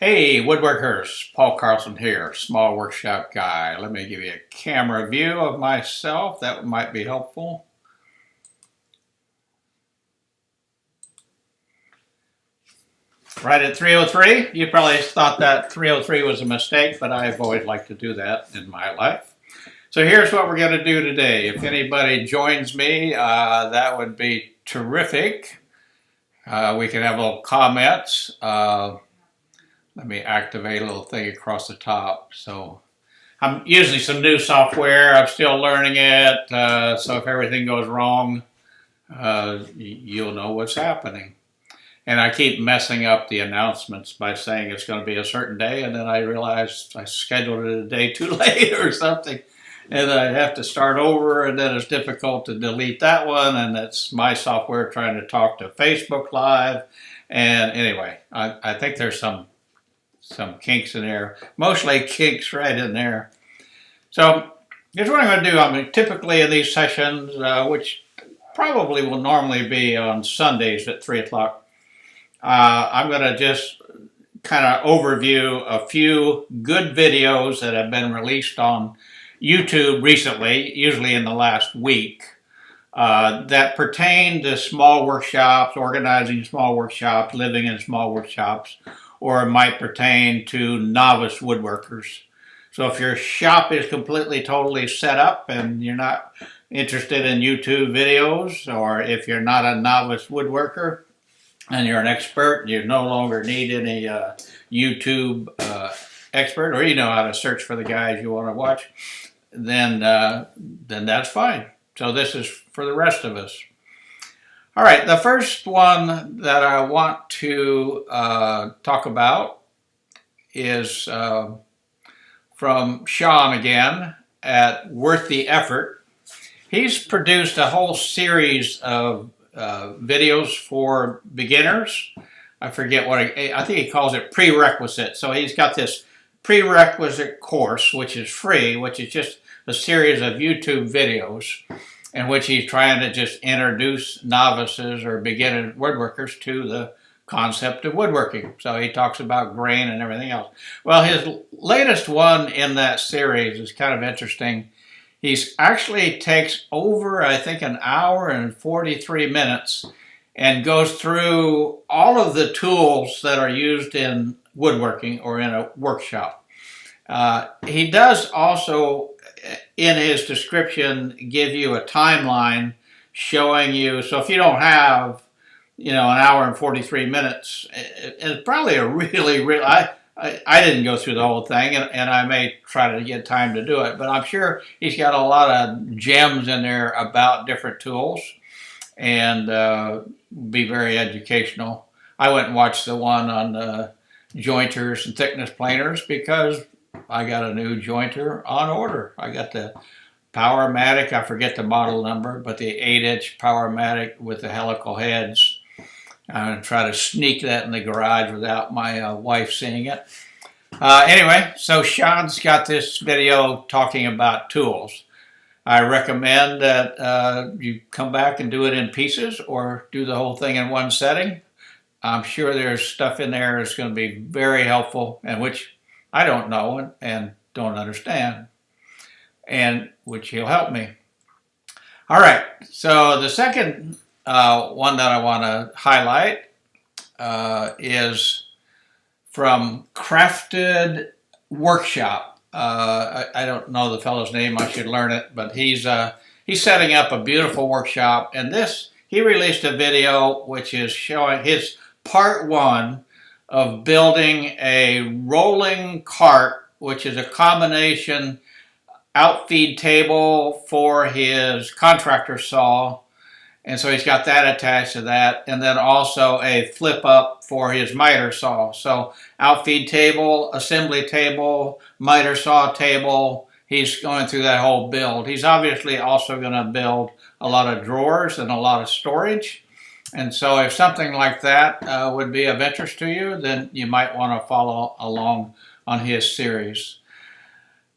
Hey woodworkers, Paul Carlson here, small workshop guy. Let me give you a camera view of myself. That might be helpful. Right at 303. You probably thought that 303 was a mistake, but I've always liked to do that in my life. So here's what we're going to do today. If anybody joins me, that would be terrific. We can have little comments. Let me activate a little thing across the top. So I'm using some new software. I'm still learning it. So if everything goes wrong, you'll know what's happening. And I keep messing up the announcements by saying it's going to be a certain day, and then I realize I scheduled it a day too late or something. And then I have to start over, and then it's difficult to delete that one, and it's my software trying to talk to Facebook Live. And anyway, I think there's some kinks in there, mostly kinks right in there. So here's what I'm going to do. I'm typically in these sessions, which probably will normally be on Sundays at 3 o'clock. I'm going to just kind of overview a few good videos that have been released on YouTube recently, usually in the last week, that pertain to small workshops, organizing small workshops, living in small workshops, or it might pertain to novice woodworkers. So if your shop is completely, totally set up and you're not interested in YouTube videos, or if you're not a novice woodworker and you're an expert, you no longer need any YouTube expert, or you know how to search for the guys you want to watch, then that's fine. So this is for the rest of us. All right, the first one that I want to talk about is from Sean again at Worth the Effort. He's produced a whole series of videos for beginners. I forget what, I think he calls it prerequisite. So he's got this prerequisite course, which is free, which is just a series of YouTube videos in which he's trying to just introduce novices or beginner woodworkers to the concept of woodworking. So he talks about grain and everything else. Well, his latest one in that series is kind of interesting. He's actually takes over, I think, an hour and 43 minutes and goes through all of the tools that are used in woodworking or in a workshop. He does also, in his description, give you a timeline showing you, so if you don't have, an hour and 43 minutes, it's probably a really, I didn't go through the whole thing, and I may try to get time to do it, but I'm sure he's got a lot of gems in there about different tools, and be very educational. I went and watched the one on jointers and thickness planers because I got a new jointer on order. I got the Powermatic, I forget the model number, but the 8-inch Powermatic with the helical heads. I'm going to try to sneak that in the garage without my wife seeing it. Anyway, so Sean's got this video talking about tools. I recommend that you come back and do it in pieces or do the whole thing in one setting. I'm sure there's stuff in there that's going to be very helpful, and which I don't know and don't understand, and which he'll help me. All right, so the second one that I want to highlight is from Crafted Workshop. I don't know the fellow's name, I should learn it, but he's setting up a beautiful workshop, and he released a video which is showing his part one of building a rolling cart, which is a combination outfeed table for his contractor saw. And so he's got that attached to that. And then also a flip up for his miter saw. So outfeed table, assembly table, miter saw table. He's going through that whole build. He's obviously also going to build a lot of drawers and a lot of storage. And so if something like that would be of interest to you, then you might want to follow along on his series.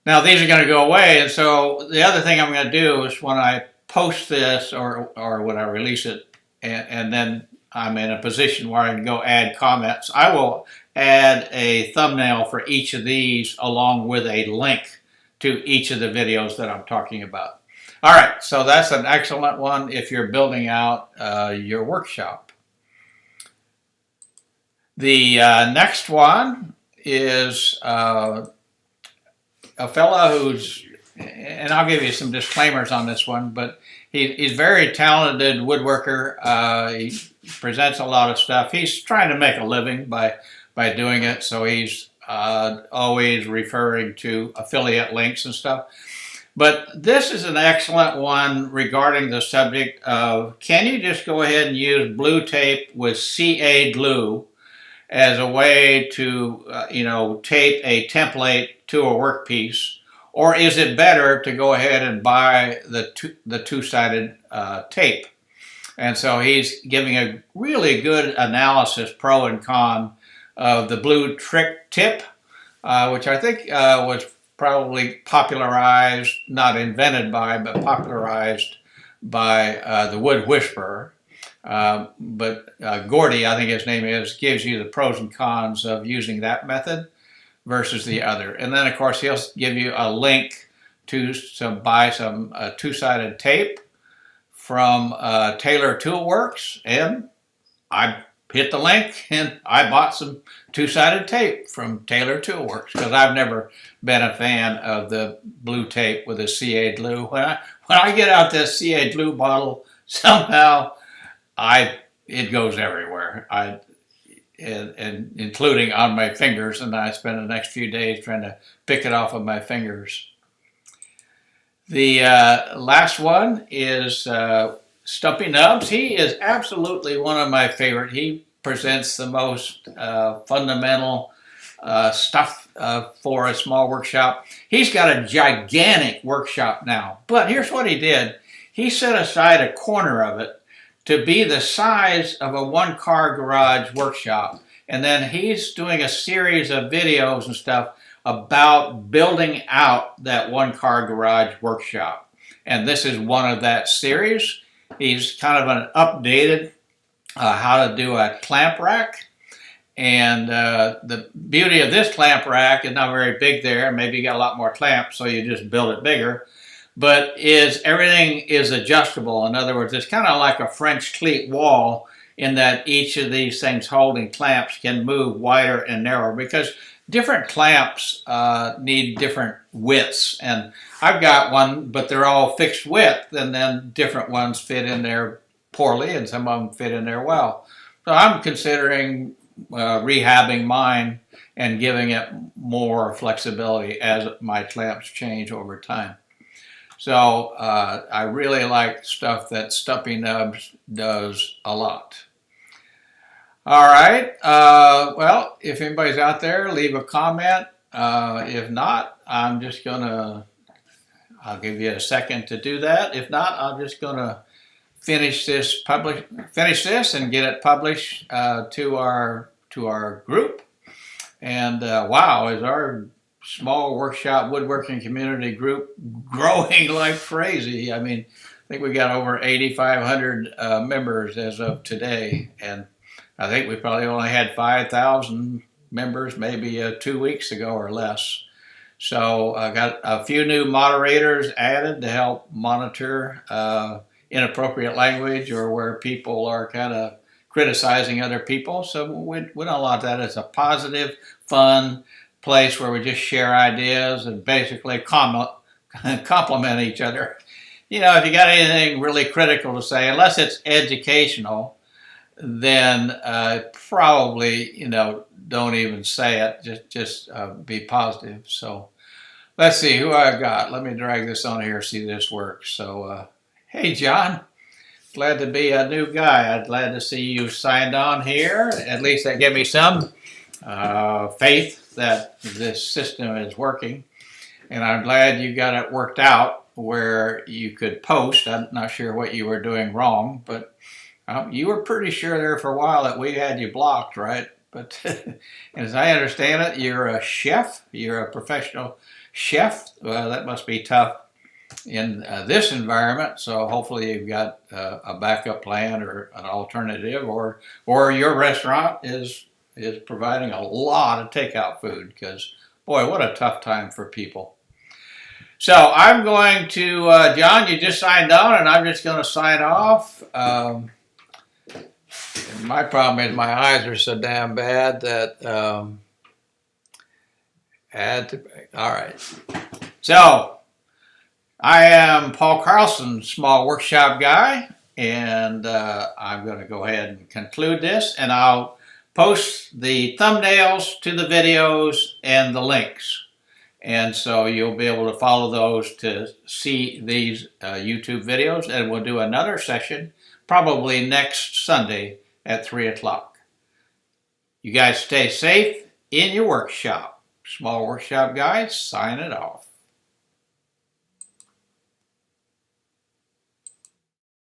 Now these are going to go away, and so the other thing I'm going to do is when I post this or when I release it, and then I'm in a position where I can go add comments, I will add a thumbnail for each of these along with a link to each of the videos that I'm talking about. All right, so that's an excellent one if you're building out your workshop. The next one is a fella who's, and I'll give you some disclaimers on this one, but he's very talented woodworker. He presents a lot of stuff. He's trying to make a living by doing it, so he's always referring to affiliate links and stuff. But this is an excellent one regarding the subject of, can you just go ahead and use blue tape with CA glue as a way to, tape a template to a workpiece? Or is it better to go ahead and buy the two-sided tape? And so he's giving a really good analysis, pro and con, of the blue trick tip, which I think was probably popularized, not invented by, but popularized by the Wood Whisperer. But Gordy, I think his name is, gives you the pros and cons of using that method versus the other. And then, of course, he'll give you a link to buy some two-sided tape from Taylor Toolworks, and I hit the link and I bought some two-sided tape from Taylor Toolworks because I've never been a fan of the blue tape with a CA glue. When I get out this CA glue bottle, somehow it goes everywhere. And including on my fingers, and I spend the next few days trying to pick it off of my fingers. The last one is Stumpy Nubs. He is absolutely one of my favorite. He presents the most fundamental stuff for a small workshop. He's got a gigantic workshop now, but here's what he did. He set aside a corner of it to be the size of a one-car garage workshop. And then he's doing a series of videos and stuff about building out that one-car garage workshop. And this is one of that series. He's kind of an updated how to do a clamp rack. And the beauty of this clamp rack is not very big there. Maybe you got a lot more clamps, so you just build it bigger. But everything is adjustable. In other words, it's kind of like a French cleat wall in that each of these things holding clamps can move wider and narrower because different clamps need different widths. And I've got one, but they're all fixed width, and then different ones fit in there poorly and some of them fit in there well. So I'm considering rehabbing mine and giving it more flexibility as my clamps change over time. So I really like stuff that Stumpy Nubs does a lot. All right. Well, if anybody's out there, leave a comment. If not, I'll give you a second to do that. If not, I'm just gonna finish this and get it published to our group. And wow, is our small workshop woodworking community group growing like crazy. I mean, I think we got over 8,500 members as of today, and I think we probably only had 5,000 members maybe 2 weeks ago or less. So I got a few new moderators added to help monitor inappropriate language or where people are kind of criticizing other people. So we don't want that as a positive, fun place where we just share ideas and basically compliment each other. You know, if you got anything really critical to say, unless it's educational, then probably, don't even say it. Just be positive. So let's see who I got. Let me drag this on here, see if this works. So, hey, John. Glad to be a new guy. I'm glad to see you signed on here. At least that gave me some faith that this system is working. And I'm glad you got it worked out where you could post. I'm not sure what you were doing wrong, but you were pretty sure there for a while that we had you blocked, right? But as I understand it, you're a chef. You're a professional chef. Well, that must be tough in this environment. So hopefully you've got a backup plan or an alternative, or your restaurant is providing a lot of takeout food, because boy, what a tough time for people. So I'm going to, John, you just signed on, and I'm just going to sign off. My problem is my eyes are so damn bad that all right. So I am Paul Carlson, Small Workshop Guy, and I'm going to go ahead and conclude this, and I'll post the thumbnails to the videos and the links. And so you'll be able to follow those to see these YouTube videos, and we'll do another session probably next Sunday at 3 o'clock. You guys stay safe in your workshop. Small Workshop Guys, sign it off.